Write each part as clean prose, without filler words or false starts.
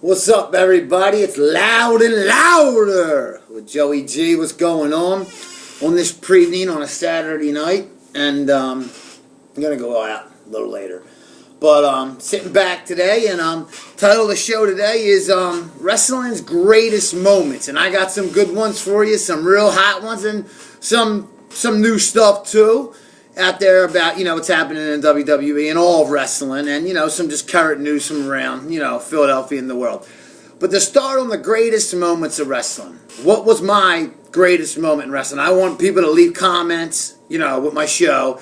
What's up, everybody? It's Loud and Louder with Joey G. What's going on this pre-evening on a Saturday night? And I'm going to go out a little later. But sitting back today, and title of the show today is Wrestling's Greatest Moments. And I got some good ones for you, some real hot ones, and some new stuff, too, out there about, what's happening in WWE and all of wrestling, and, some just current news from around, Philadelphia and the world. But to start on the greatest moments of wrestling, what was my greatest moment in wrestling? I want people to leave comments, with my show.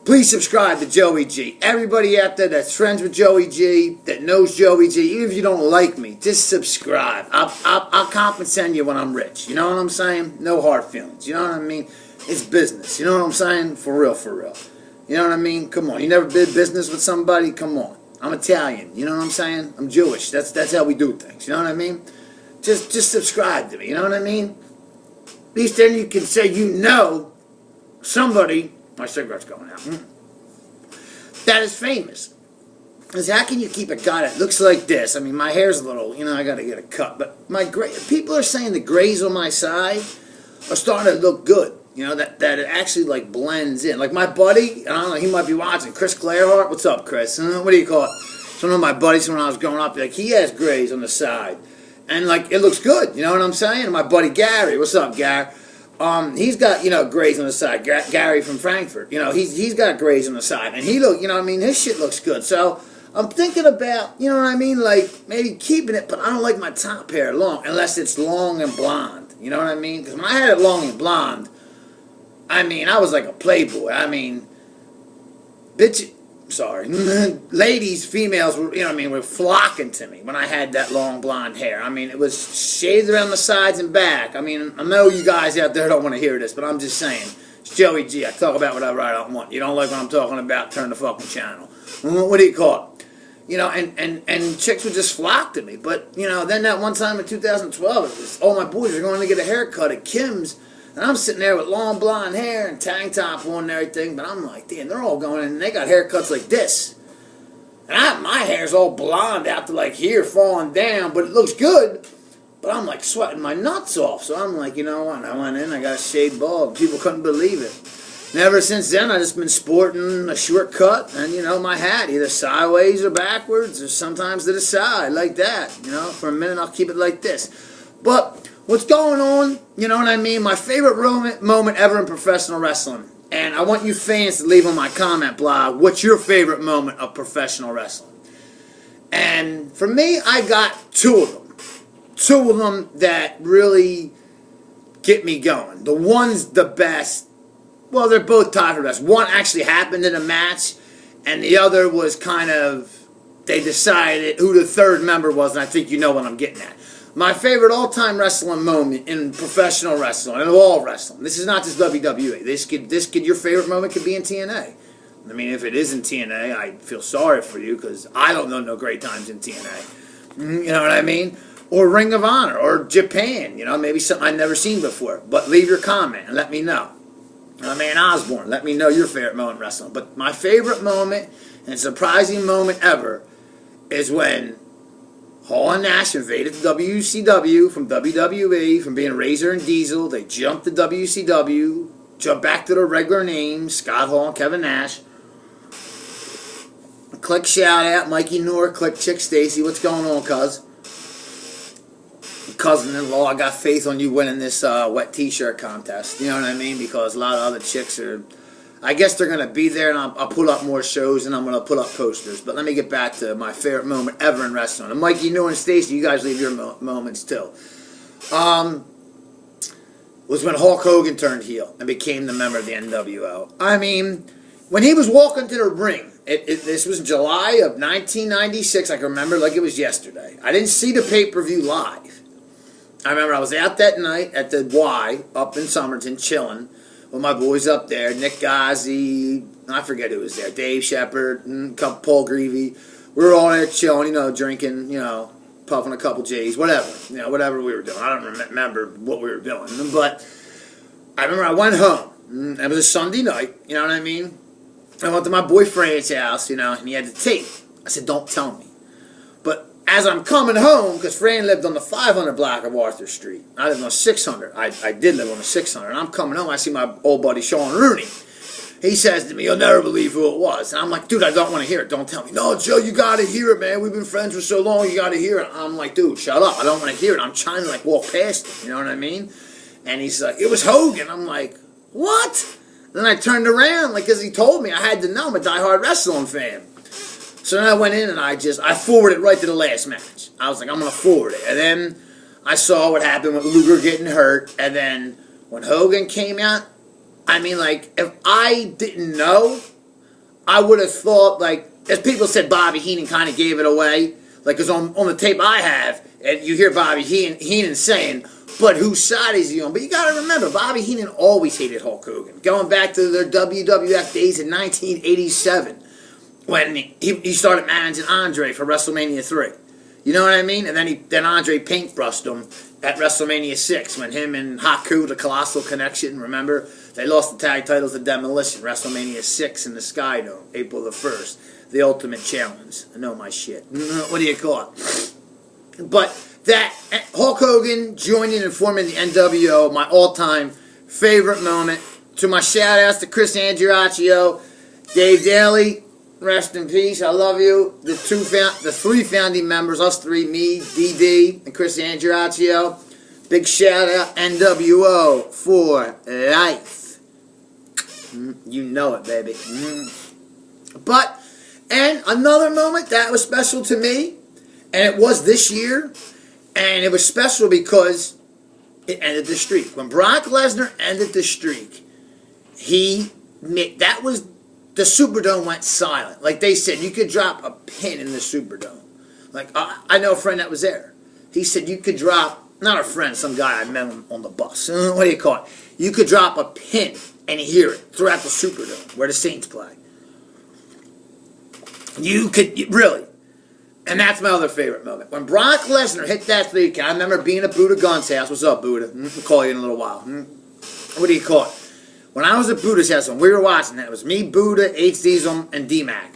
Please subscribe to Joey G. Everybody out there that's friends with Joey G, that knows Joey G, even if you don't like me, just subscribe. I'll compensate you when I'm rich. You know what I'm saying? No hard feelings. You know what I mean? It's business. You know what I'm saying? For real, for real. You know what I mean? Come on. You never did business with somebody? Come on. I'm Italian. You know what I'm saying? I'm Jewish. That's how we do things. You know what I mean? Just subscribe to me. You know what I mean? At least then you can say somebody. My cigarette's going out. That is famous. Because how can you keep a guy that looks like this? I mean, my hair's a little, I got to get a cut. But people are saying the grays on my side are starting to look good. That it actually, blends in. Like, my buddy, I don't know, he might be watching, Chris Clareheart. What's up, Chris? What do you call it? It's one of my buddies when I was growing up. He has grays on the side. And, it looks good. You know what I'm saying? And my buddy Gary. What's up, Gary? He's got, grays on the side. Gary from Frankfurt. He's got grays on the side. And he his shit looks good. So, I'm thinking about, maybe keeping it, but I don't like my top hair long, unless it's long and blonde. You know what I mean? Because when I had it long and blonde, I was like a playboy. Ladies, females were, were flocking to me when I had that long blonde hair. It was shaved around the sides and back. I know you guys out there don't want to hear this, but I'm just saying. It's Joey G. I talk about whatever I don't want. You don't like what I'm talking about, turn the fucking channel. What do you call it? And chicks would just flock to me. But, then that one time in 2012, it was, all my boys were going to get a haircut at Kim's. And I'm sitting there with long blonde hair and tank top on and everything, but I'm like, damn, they're all going in and they got haircuts like this. And my hair's all blonde out to here, falling down, but it looks good. But I'm sweating my nuts off. So I'm like, you know what? And I went in, I got a shaved bald. People couldn't believe it. And ever since then, I just been sporting a short cut and, my hat, either sideways or backwards, or sometimes to the side, like that. For a minute, I'll keep it like this. But what's going on, you know what I mean? My favorite moment ever in professional wrestling. And I want you fans to leave on my comment blog, what's your favorite moment of professional wrestling? And for me, I got two of them. Two of them that really get me going. The one's the best. Well, they're both tied for best. One actually happened in a match, and the other was kind of, they decided who the third member was, and I think you know what I'm getting at. My favorite all-time wrestling moment in professional wrestling, and all wrestling. This is not just WWE. This could, your favorite moment could be in TNA. If it is in TNA, I feel sorry for you, because I don't know no great times in TNA. You know what I mean? Or Ring of Honor, or Japan. Maybe something I've never seen before. But leave your comment and let me know. Man Osborne, let me know your favorite moment in wrestling. But my favorite moment, and surprising moment ever, is when Hall and Nash invaded the WCW from WWE, from being Razor and Diesel. They jumped to WCW, jumped back to their regular names, Scott Hall and Kevin Nash. Click shout out, Mikey Noor, click Chick Stacy. What's going on, cuz? Cousin-in-law, I got faith on you winning this wet t-shirt contest. You know what I mean? Because a lot of other chicks are, I guess they're going to be there, and I'll put up more shows, and I'm going to put up posters. But let me get back to my favorite moment ever in wrestling. And Mikey, Noor, and Stacy, you guys leave your moments too. Was when Hulk Hogan turned heel and became the member of the NWO. When he was walking to the ring, this was July of 1996. I can remember like it was yesterday. I didn't see the pay-per-view live. I remember I was out that night at the Y up in Somerton chilling with my boys up there, Nick Gazzi, I forget who was there, Dave Shepard, and Paul Greavy. We were all there chilling, drinking, puffing a couple J's, whatever, whatever we were doing. I don't remember what we were doing, but I remember I went home. It was a Sunday night, you know what I mean? I went to my boy Fran's house, and he had the tape. I said, don't tell me. But as I'm coming home, because Fran lived on the 500 block of Arthur Street. I lived on 600. I did live on the 600. And I'm coming home. I see my old buddy Sean Rooney. He says to me, "You'll never believe who it was." And I'm like, "Dude, I don't want to hear it. Don't tell me." "No, Joe, you got to hear it, man. We've been friends for so long. You got to hear it." I'm like, "Dude, shut up. I don't want to hear it." I'm trying to, like, walk past him. You know what I mean? And he's like, "It was Hogan." I'm like, "What?" Then I turned around, like, because he told me. I had to know. I'm a diehard wrestling fan. So then I went in and I forwarded right to the last match. I was like, I'm going to forward it. And then I saw what happened with Luger getting hurt. And then when Hogan came out, I mean, like, if I didn't know, I would have thought, like, as people said, Bobby Heenan kind of gave it away. Like, because on the tape I have, and you hear Bobby Heenan saying, "But whose side is he on?" But you got to remember, Bobby Heenan always hated Hulk Hogan. Going back to their WWF days in 1987, when he started managing Andre for WrestleMania 3. You know what I mean? And then Andre paintbrushed him at WrestleMania 6, when him and Haku, the Colossal Connection, remember? They lost the tag titles to Demolition, WrestleMania 6 in the Sky Dome, April the 1st. The Ultimate Challenge. I know my shit. What do you call it? But that Hulk Hogan joining and forming the NWO, my all-time favorite moment. To my shout-outs to Chris Andriacchio, Dave Daly, rest in peace, I love you. The three founding members, us three, me, DD, and Chris Andriacchio. Big shout-out, NWO for life. You know it, baby. But, and another moment that was special to me, and it was this year, and it was special because it ended the streak. When Brock Lesnar ended the streak, that was, the Superdome went silent. Like they said, you could drop a pin in the Superdome. Like, I know a friend that was there. He said you could drop, not a friend, some guy I met on the bus. What do you call it? You could drop a pin and hear it throughout the Superdome where the Saints play. You could, really. And that's my other favorite moment. When Brock Lesnar hit that 3 count, I remember being at Buddha Gunn's house. What's up, Buddha? We'll call you in a little while. What do you call it? When I was at Buddha's house, when we were watching that, it was me, Buddha, H. Diesel, and D-Mac.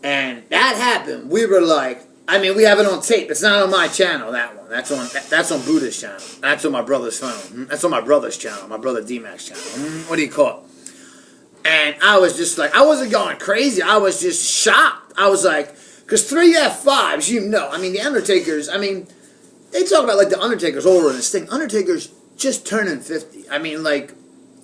And that happened. We were like, I mean, we have it on tape. It's not on my channel, that one. That's on Buddha's channel. That's on my brother's phone. That's on my brother's channel, my brother D-Mac's channel. What do you call it? And I was just like, I wasn't going crazy. I was just shocked. I was like, because 3 F5s, you know. I mean, the Undertaker's, I mean, they talk about, like, the Undertaker's older than Sting. Undertaker's just turning 50. I mean, like,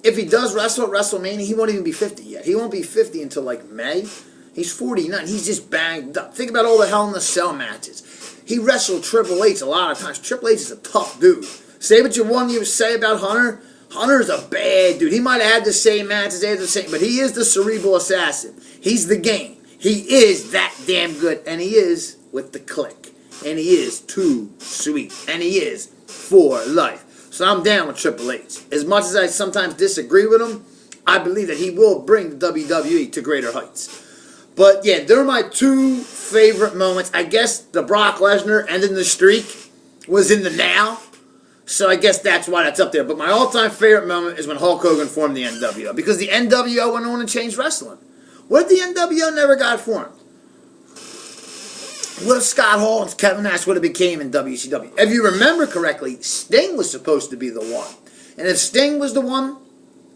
if he does wrestle at WrestleMania, he won't even be 50 yet. He won't be 50 until, like, May. He's 49. He's just banged up. Think about all the Hell in a Cell matches. He wrestled Triple H a lot of times. Triple H is a tough dude. Say what you say about Hunter. Hunter's a bad dude. He might have had the same matches, but he is the cerebral assassin. He's the game. He is that damn good, and he is with the click. And he is too sweet. And he is for life. So I'm down with Triple H. As much as I sometimes disagree with him, I believe that he will bring the WWE to greater heights. But yeah, they're my 2 favorite moments. I guess the Brock Lesnar ending the streak was in the now. So I guess that's why that's up there. But my all-time favorite moment is when Hulk Hogan formed the NWO. Because the NWO went on and changed wrestling. What if the NWO never got formed? What if Scott Hall and Kevin Nash would have became in WCW? If you remember correctly, Sting was supposed to be the one. And if Sting was the one,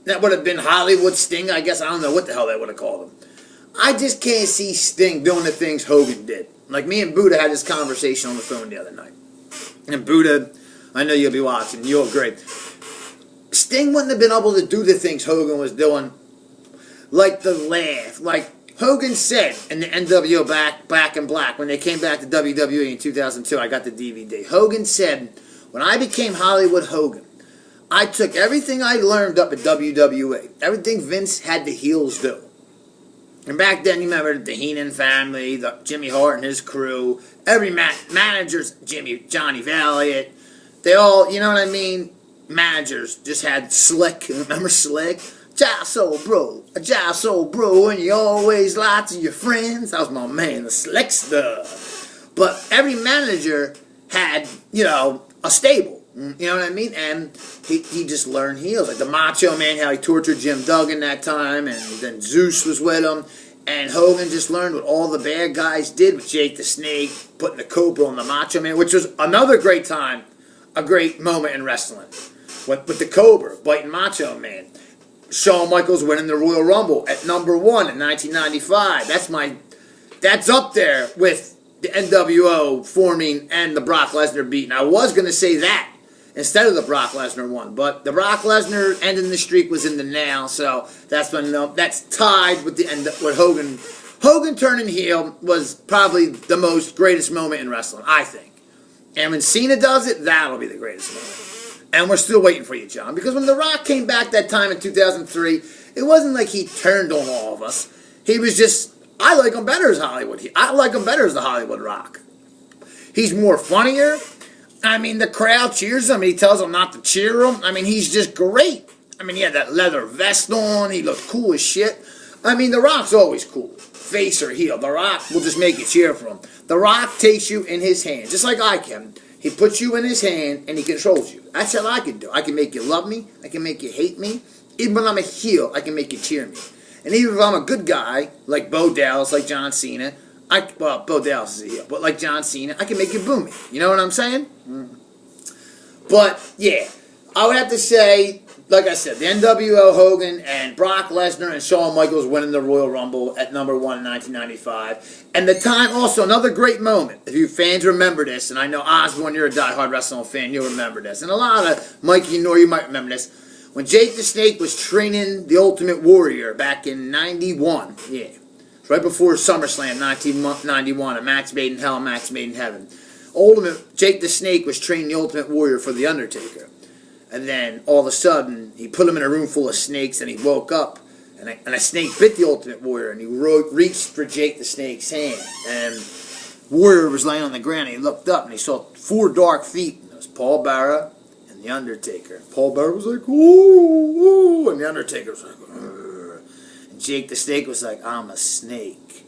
that would have been Hollywood Sting, I guess. I don't know what the hell they would have called him. I just can't see Sting doing the things Hogan did. Like me and Buddha had this conversation on the phone the other night. And Buddha, I know you'll be watching. You'll agree. Sting wouldn't have been able to do the things Hogan was doing. Like the laugh. Like Hogan said in the NWO Back in Black, when they came back to WWE in 2002, I got the DVD. Hogan said, when I became Hollywood Hogan, I took everything I learned up at WWE. Everything Vince had the heels do. And back then, you remember the Heenan family, the Jimmy Hart and his crew, every managers, Johnny Valiant, they all, you know what I mean? Managers just had Slick. Remember Slick? Jive soul bro, and you always lie to your friends. That was my man, the Slick stuff. But every manager had, you know, a stable. You know what I mean? And he just learned heels. Like the Macho Man, how he tortured Jim Duggan that time, and then Zeus was with him. And Hogan just learned what all the bad guys did with Jake the Snake, putting the Cobra on the Macho Man, which was another great time, a great moment in wrestling. With the Cobra, biting Macho Man. Shawn Michaels winning the Royal Rumble at number 1 in 1995. That's up there with the NWO forming and the Brock Lesnar beating. I was going to say that instead of the Brock Lesnar one, but the Brock Lesnar ending the streak was in the now, so that's tied with the end with Hogan. Hogan turning heel was probably the most greatest moment in wrestling, I think. And when Cena does it, that'll be the greatest moment. And we're still waiting for you, John, because when The Rock came back that time in 2003, it wasn't like he turned on all of us. He was just, I like him better as Hollywood. I like him better as the Hollywood Rock. He's more funnier. I mean, the crowd cheers him. He tells them not to cheer him. I mean, he's just great. I mean, he had that leather vest on. He looked cool as shit. I mean, The Rock's always cool. Face or heel. The Rock will just make you cheer for him. The Rock takes you in his hand, just like I can. He puts you in his hand and he controls you. That's what I can do. I can make you love me. I can make you hate me. Even when I'm a heel, I can make you cheer me. And even if I'm a good guy, like Bo Dallas, like John Cena, Bo Dallas is a heel, but like John Cena, I can make you boo me. You know what I'm saying? But, yeah, I would have to say, like I said, the NWO Hogan and Brock Lesnar and Shawn Michaels winning the Royal Rumble at number 1 in 1995. And the time, also, another great moment. If you fans remember this, and I know Osborne, you're a diehard wrestling fan, you'll remember this. And a lot of Mikey and Nor, you might remember this. When Jake the Snake was training the Ultimate Warrior back in 91, yeah, right before SummerSlam 1991, a match made in hell, a match made in heaven. Jake the Snake was training the Ultimate Warrior for The Undertaker. And then, all of a sudden, he put him in a room full of snakes, and he woke up, and a snake bit the Ultimate Warrior, and he reached for Jake the Snake's hand. And Warrior was laying on the ground, and he looked up, and he saw 4 dark feet. And it was Paul Bearer and The Undertaker. Paul Bearer was like, ooh, ooh, and The Undertaker was like, urgh. And Jake the Snake was like, I'm a snake.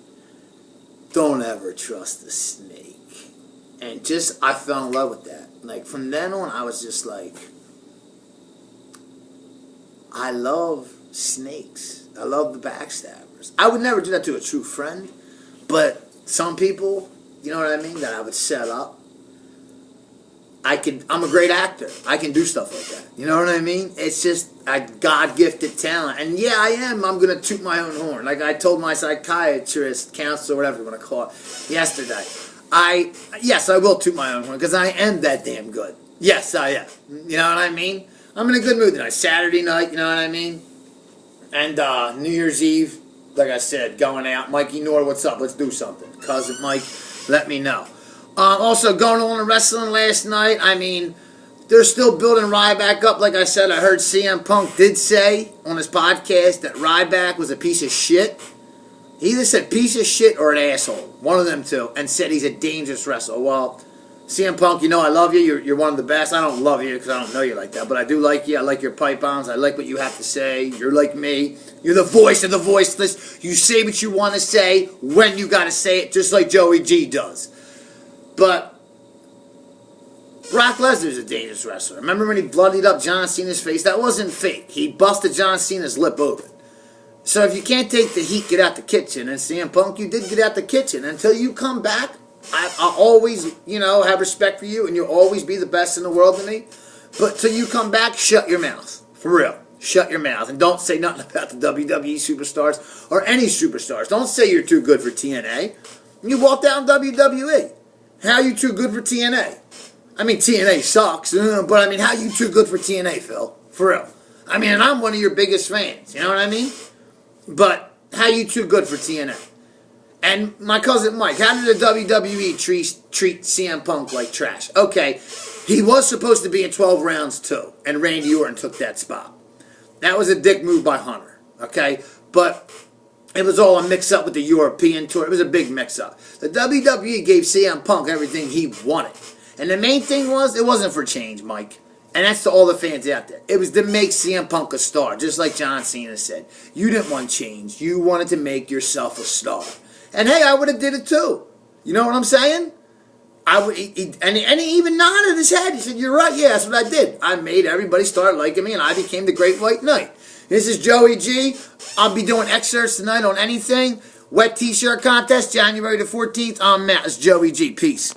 Don't ever trust the snake. And I fell in love with that. Like, from then on, I was just like, I love snakes. I love the backstabbers. I would never do that to a true friend, but some people, you know what I mean, that I would set up. I'm a great actor. I can do stuff like that. You know what I mean? It's just a God-gifted talent. And yeah, I am. I'm going to toot my own horn. Like I told my psychiatrist, counselor, whatever you want to call it, yesterday. Yes, I will toot my own horn because I am that damn good. Yes, I am. You know what I mean? I'm in a good mood tonight. Saturday night, you know what I mean? And New Year's Eve, like I said, going out. Mikey Nor, what's up? Let's do something. Cousin Mike, let me know. Also, going on in wrestling last night, I mean, they're still building Ryback up. Like I said, I heard CM Punk did say on his podcast that Ryback was a piece of shit. He either said piece of shit or an asshole. One of them two. And said he's a dangerous wrestler. Well, CM Punk, you know I love you. You're one of the best. I don't love you because I don't know you like that. But I do like you. I like your pipe bombs. I like what you have to say. You're like me. You're the voice of the voiceless. You say what you want to say when you got to say it, just like Joey G does. But Brock Lesnar's a dangerous wrestler. Remember when he bloodied up John Cena's face? That wasn't fake. He busted John Cena's lip open. So if you can't take the heat, get out the kitchen. And CM Punk, you did get out the kitchen. Until you come back, I'll always, have respect for you, and you'll always be the best in the world to me. But till you come back, shut your mouth. For real. Shut your mouth. And don't say nothing about the WWE superstars or any superstars. Don't say you're too good for TNA. You walked out in WWE. How are you too good for TNA? I mean, TNA sucks, but I mean, how are you too good for TNA, Phil? For real. I mean, and I'm one of your biggest fans. You know what I mean? But how you too good for TNA? And my cousin Mike, how did the WWE treat CM Punk like trash? Okay, he was supposed to be in 12 rounds too, and Randy Orton took that spot. That was a dick move by Hunter, okay? But it was all a mix-up with the European tour. It was a big mix-up. The WWE gave CM Punk everything he wanted. And the main thing was, it wasn't for change, Mike. And that's to all the fans out there. It was to make CM Punk a star, just like John Cena said. You didn't want change. You wanted to make yourself a star. And hey, I would have did it too. You know what I'm saying? And he even nodded his head. He said, you're right. Yeah, that's what I did. I made everybody start liking me, and I became the Great White Knight. This is Joey G. I'll be doing excerpts tonight on anything. Wet T-shirt contest, January the 14th. I'm Matt. It's Joey G. Peace.